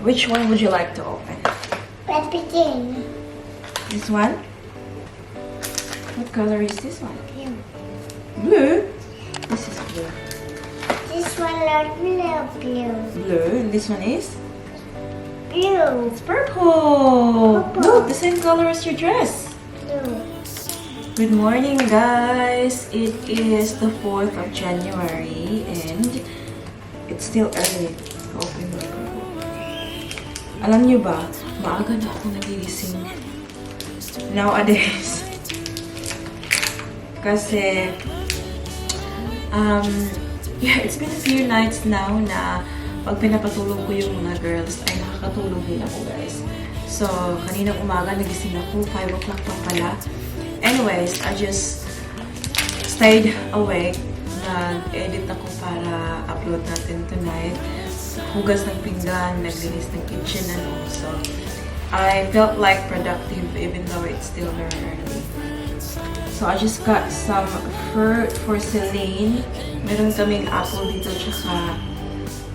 Which one would you like to open? Let's begin. This one? What color is this one? Blue. Blue? This is blue. This one not blue. Blue. And this one is? Blue. It's purple. Purple. Look, the same color as your dress. Blue. Good morning, guys. It is the 4th of January and it's still early. Open the door. Alam niyo ba, maaga na ako nagigising nowadays. Kasi, yeah, it's been a few nights now na pag pinapatulog ko yung mga girls, ay nakakatulog din ako, guys. So, kaninang umaga nagising ako, 5 o'clock pa pala. Anyways, I just stayed awake. Nag-edit ako para upload natin tonight. Hugas ng pinggan, naglinis ng kitchen and all. So, I felt like productive even though it's still very early. So, I just got some fruit for Celine. Meron kaming apple dito, tsaka...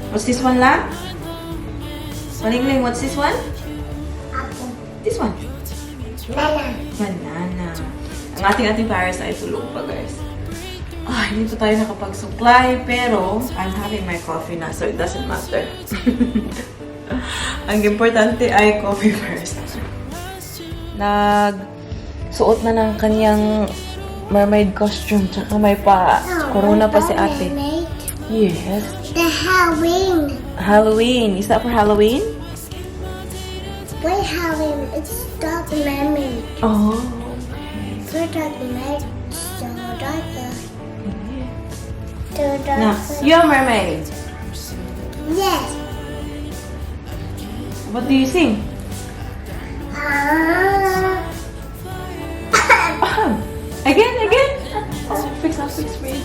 What's this one, La? Maling-ling, what's this one? Apple. This one. Banana. Banana. Ang ating virus ay tulog pa, guys. Hindi pa tayo nakapag-supply, pero I'm having my coffee na, so it doesn't matter. Ang importante ay coffee first. Nagsuot na ng kanyang mermaid costume, tsaka may corona pa si ate. Mermaid. Yes. The Halloween. Halloween. Is that for Halloween? Wait, Halloween. It's not the mermaid. Oh. We're talking about so darker. No, you're a mermaid. Yes. What do you sing? Again? Oh, I'll fix for you.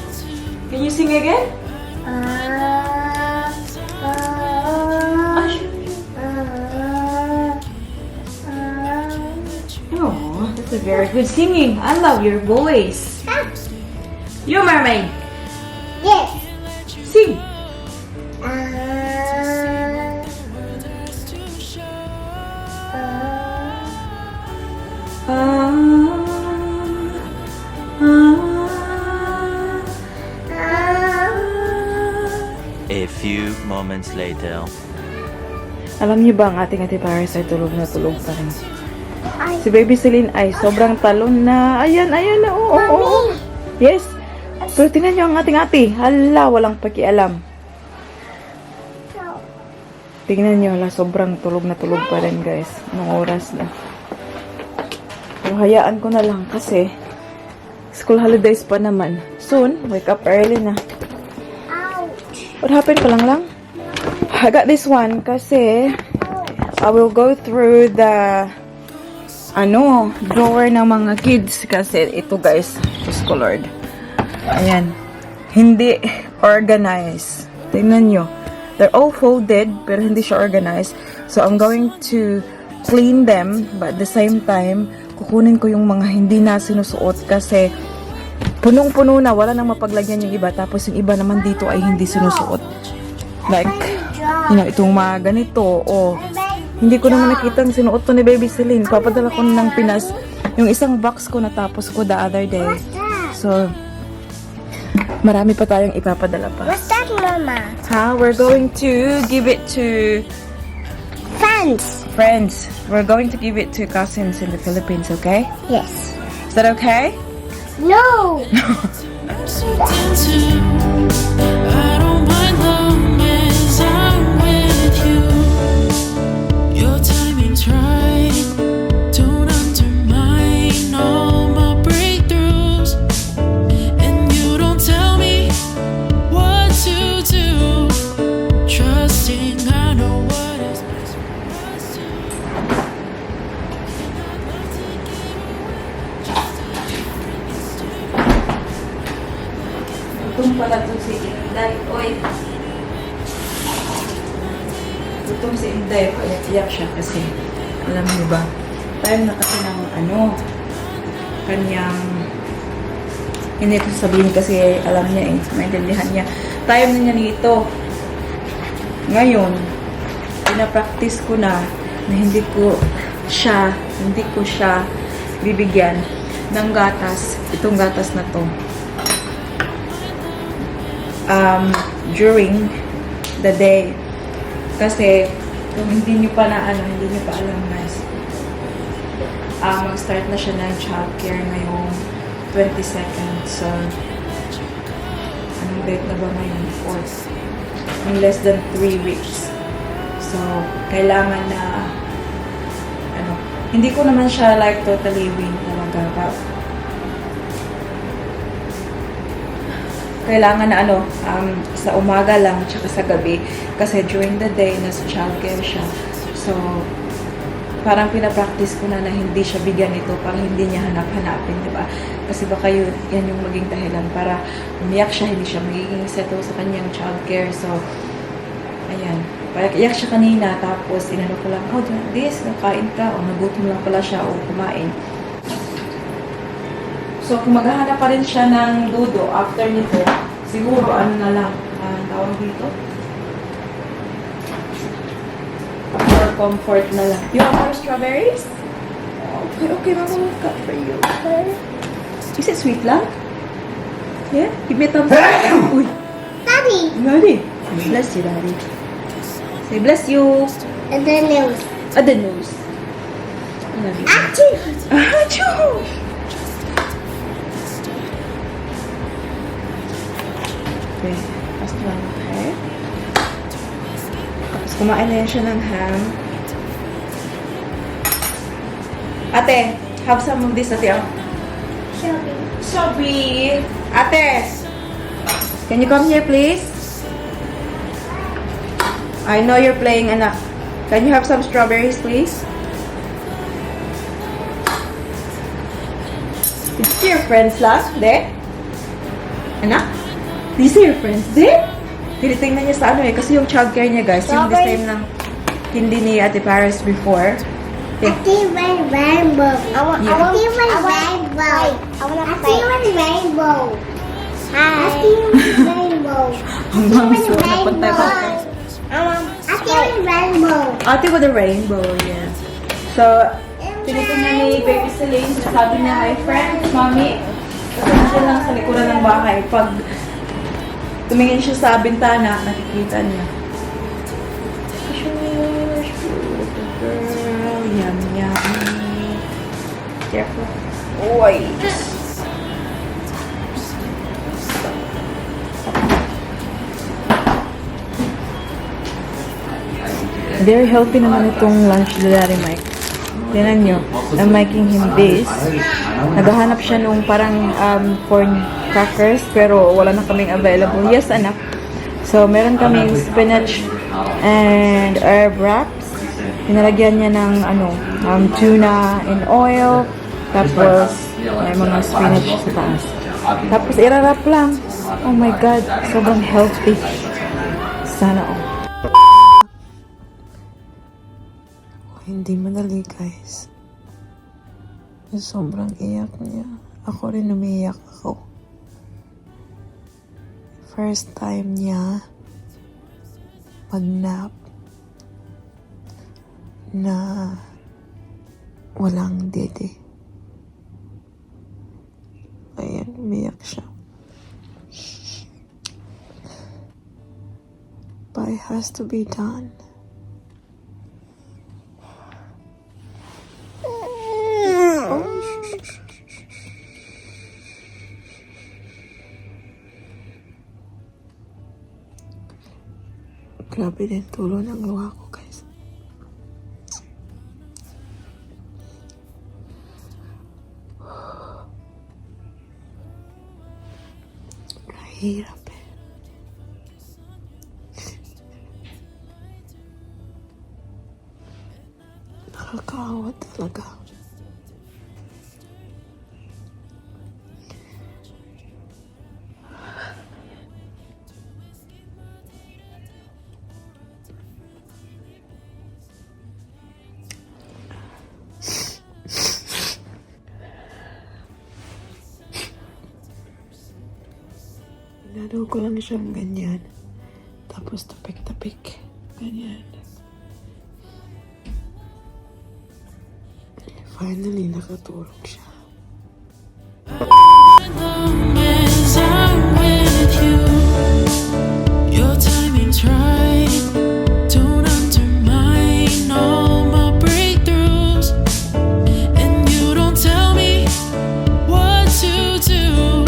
Can you sing again? Oh, that's a very good singing. I love your voice. You're a mermaid. Yes. Sing. A few moments later. Alam niyo ba ang ating Ate Paris ay tulog na tulog pa rin. Si Baby Celine ay sobrang talon na. Ayan na. Oo. Yes. Pero tingnan niyo ang ating ate. Hala, walang pakialam. Tingnan niyo, hala, sobrang tulog na tulog pa rin, guys. Anong oras na. Pero hayaan ko na lang kasi school holidays pa naman. Soon, wake up early na. What happened? Palang lang? I got this one kasi I will go through the drawer ng mga kids kasi ito, guys, just colored. Ayan. Hindi organized. Tingnan nyo. They're all folded, pero hindi siya organized. So, I'm going to clean them, but at the same time, kukunin ko yung mga hindi na sinusuot kasi punong-puno na, wala nang mapaglagyan yung iba. Tapos yung iba naman dito ay hindi sinusuot. Like, itong mga ganito. Hindi ko naman nakita ang sinuot to ni Baby Celine. Papadala ko ng Pinas. Yung isang box ko natapos ko the other day. So, marami pa tayong ipapadala pa. What's that, Mama? We're going to give it to friends. We're going to give it to cousins in the Philippines, okay? Yes. Is that okay? No. I don't mind long as I'm with you. Your timing's right. Don't undermine all my breakthroughs. And you don't tell me what to do. Trusting I know what is best for us two. Gutom pala to si Inday. Oy. Gutom si Inday. Iyak siya kasi. Alam niyo ba? Time na kasi ng kanyang hindi ko sabihin kasi alam niya maintindihan niya. Time na niya nito. Ngayon, pinapractice ko na hindi ko siya bibigyan ng gatas. Itong gatas na to. During the day. Kasi, kung hindi nyo pa alam guys, mag-start na siya ng childcare ngayong 22nd. So, anong date na ba ngayon? 4th. In less than 3 weeks. So, kailangan na, hindi ko naman siya like totally wean talaga. But, kailangan na sa umaga lang, tsaka sa gabi. Kasi during the day, nasa childcare siya. So, parang pinapractice ko na hindi siya bigyan ito para hindi niya hanap-hanapin, diba? Kasi baka yan yung maging dahilan para umiyak siya, hindi siya magiging settle sa kanyang childcare. So, ayan. Iyak siya kanina, tapos inano ko lang, oh, this, kain ka, o nagutom lang pala siya, o kumain. So, kung maghahanap pa rin siya ng dudo after nito, siguro, na lang, tawag dito? For comfort na lang. You want more strawberries? Okay, Mama will cut for you. Okay? Is it sweet lang? Yeah? Give me a thumbs up. Uy! Daddy. Daddy. Bless you, Daddy. Say, bless you. And the nose. The nose. I love you. Achoo. Achoo! Okay. Last one, okay? Tapos kumain na yan siya ng ham. Ate, have some of this, ate. Shelby. Shelby! Ate! Can you come here, please? I know you're playing, anak. Can you have some strawberries, please? Did you see your friends lang? There? Anak? Did you see your friends there? Tinitingnan niya sa kasi yung childcare niya, guys, yung the same ng hindi ni Ate Paris before. I see one rainbow. I see one rainbow. I see one rainbow. I see one rainbow. Ang mami so napunta ko. I see one rainbow. Ate with a rainbow, yeah. So, tinitingnan ni Baby Celine, sabi niya, hi friends, mommy. Kasi nandiyan lang sa likuran ng bahay. Pag tumingin siya sa bintana, nakikita niya. Girl, yum, yum. Careful. Oy! Very healthy naman itong lunch ni Daddy Mike. Tinan nyo, I'm making him this. Naghahanap siya nung parang corn crackers, pero wala na kaming available. Yes, anak. So, meron kaming spinach and herb wraps. Pinalagyan niya ng tuna in oil. Tapos, may mga spinach sa taas. Tapos, irarap lang. Oh my God, sobrang healthy. Sana hindi madali, guys. Sobrang iyak niya. Ako rin umiiyak ako. First time niya mag-nap na walang dede. Ayan, umiyak siya. But it has to be done. Grabe din tulo ng luha ko, guys. Mahirap eh. Nakakaawa talaga. Inano ko lang siyang ganyan. Tapos tapik-tapik. Ganyan. Finally, nakatulog siya. Long as I'm with you, your timing's right. Don't undermine all my breakthroughs, and you don't tell me what to do.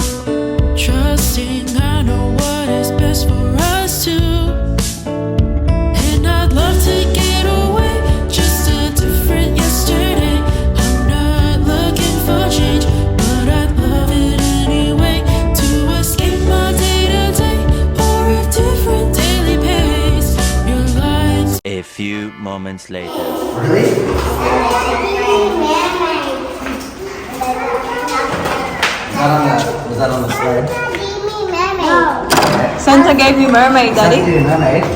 Trusting I know what is best for us two, and I'd love to get away, just a different yesterday. I'm not looking for change, but I'd love it anyway, to escape my day-to-day, or a different daily pace. Your lights. A few moments later. Was that on the slide? Santa gave you mermaid, Daddy. Mermaid.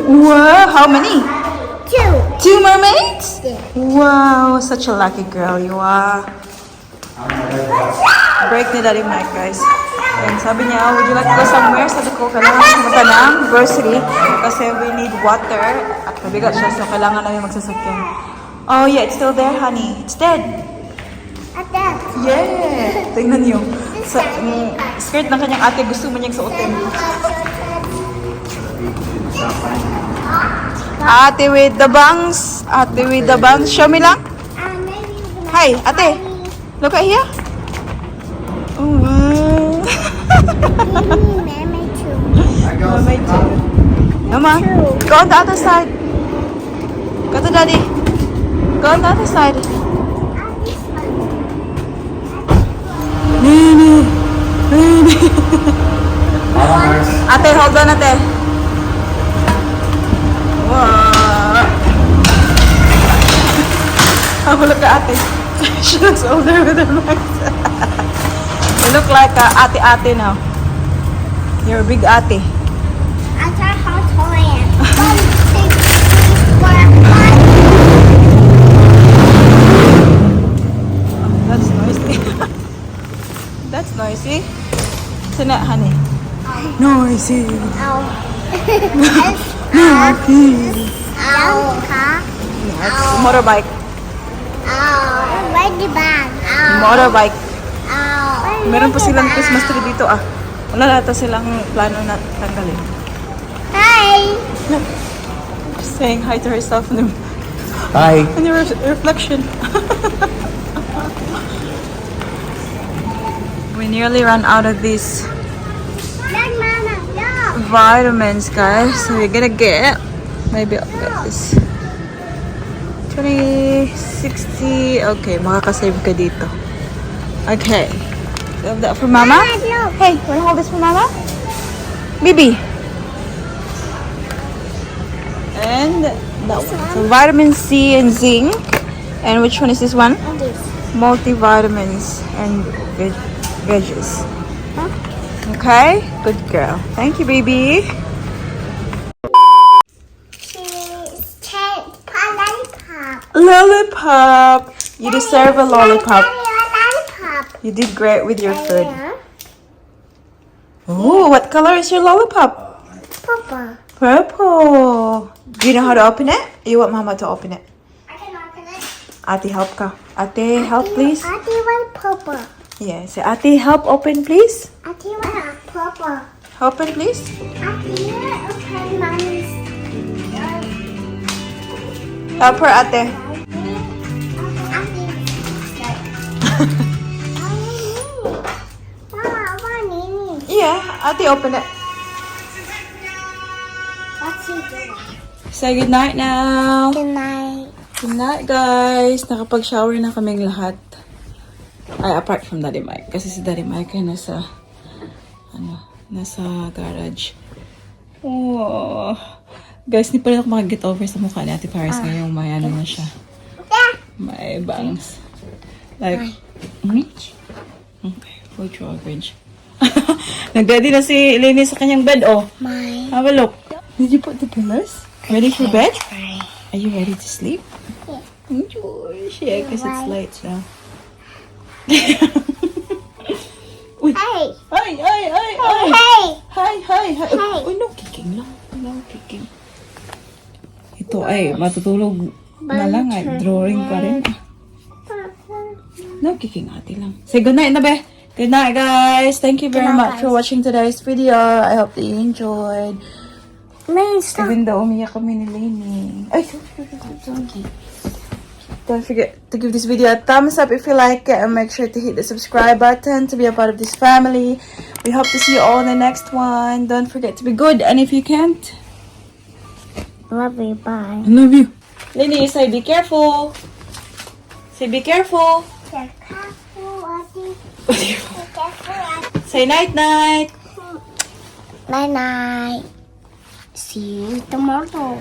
Wow, how many? Two. 2 mermaids? Wow, such a lucky girl you are. Break ni Daddy Mike, guys. And sabi niya, would you like to go somewhere? Sabi ko, kailangan pumunta ng grocery kasi we need water. At mabigat siya, so kailangan namin magsasakyan. Oh yeah, it's still there, honey. It's dead. Yeah! Tingnan niyo. Sa skirt ng kanyang ate, gusto mo niyang suotin. Ate with the bangs. Ate with the bangs. Show me lang. Hi, ate. Look at here. Oh, wow. Mermaid too. Mama, go on the other side. Go to Daddy. Go on the other side. Ate, hold on, ate. Wow. Oh, look at ate. She looks older with her legs. You look like a ate now. You're a big ate. I saw how tall I am. 1, 2, 3, 4, 5. That's noisy. That's noisy. Isn't that, honey? Noisy. Ow. Noisy. Ow. Car. It's motorbike. Ow. Where's the bag? Ow. Motorbike. Ow. Meron pa silang Christmas tree dito ah. Wala nata silang plano na tanggalin. Hi. Saying hi to herself in the, Hi. in the reflection. We nearly ran out of these Look, Mama. Look. vitamins, guys. So we're gonna get, maybe I'll get this 20, 60. Okay, makakasave ka dito. Okay. So that for Mama. Look. Hey, wanna hold this for Mama? Bibi. And that one. So vitamin C and zinc. And which one is this one? And this. Multivitamins and veggies. Okay, good girl. Thank you, baby. She's lollipop. Lollipop. You deserve a lollipop. Lollipop. You did great with your food. Yeah. Oh, what color is your lollipop? Purple. Purple. Do you know how to open it? You want Mama to open it? I can open it. Ate, help ka. Ate, help please. I do want purple. Yeah, say Ate, help open please. I do want purple. Open please. I do open mommy's. Help her, Ate. Yeah, Ate, open it. What's he doing? Say good night now. Good night. Good night, guys. Nakapag-shower na kaming lahat. Ay, apart from Daddy Mike. Kasi si Daddy Mike ay nasa garage. Oh. Guys, hindi pa rin ako makaget over sa mukha ni Ate Paris ngayong may ano na siya. May bangs. Like, okay, full coverage. Nag-ready na si Eleni sa kanyang bed, oh. Have a look. Did you put the pillows? Ready for bed? Are you ready to sleep? Yeah. Enjoy. Yeah, because it's late now. Hey. Hi, hi, hi, hi. Hey. Hi, hi, hi. Hi. Uy, no kicking lang. No kicking. Ito ay matutulog Malang ay drawing pa rin. Nakikingati lang. Say good night na be. Good night, guys. Thank you very much for watching today's video. I hope that you enjoyed. Even though umiyak kami ni Lainey. Ay, don't forget to give this video a thumbs up if you like it, and make sure to hit the subscribe button to be a part of this family. We hope to see you all in the next one. Don't forget to be good, and if you can't, Love you, bye. I love you. Lainey, say be careful. Say be careful. Say night night. Night night. See you tomorrow.